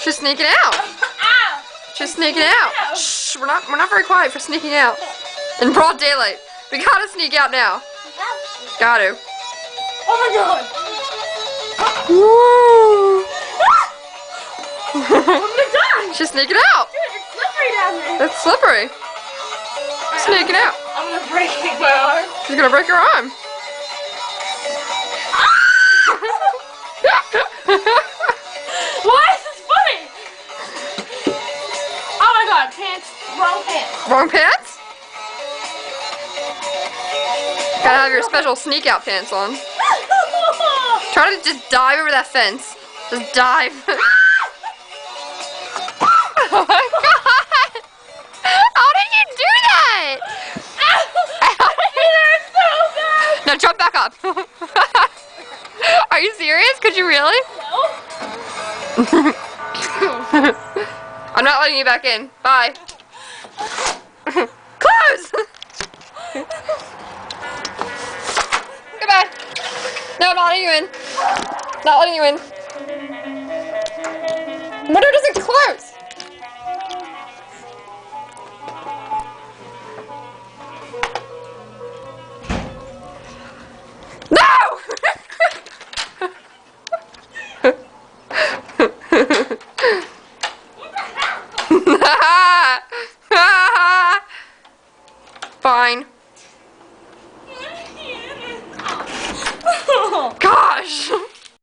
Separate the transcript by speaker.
Speaker 1: She's sneaking out.
Speaker 2: Ow!
Speaker 1: She's sneaking out. Shh, we're not very quiet for sneaking out. In broad daylight. We gotta sneak out now. Gotta.
Speaker 2: Oh my god!
Speaker 1: Woo!
Speaker 2: I'm gonna die!
Speaker 1: She's sneaking out.
Speaker 2: Dude, it's slippery down there.
Speaker 1: It's slippery. Sneaking out.
Speaker 2: I'm gonna break my arm.
Speaker 1: She's gonna break her arm.
Speaker 2: Why is this funny? Oh my god, pants. Wrong pants.
Speaker 1: Wrong pants? Gotta have your special sneak out pants on. Try to just dive over that fence. Just dive. Oh my god! How did you do that? Now jump back up. Are you serious? Could you really?
Speaker 2: No.
Speaker 1: I'm not letting you back in. Bye. Close! Goodbye. No, I'm not letting you in. Not letting you in. Window doesn't close.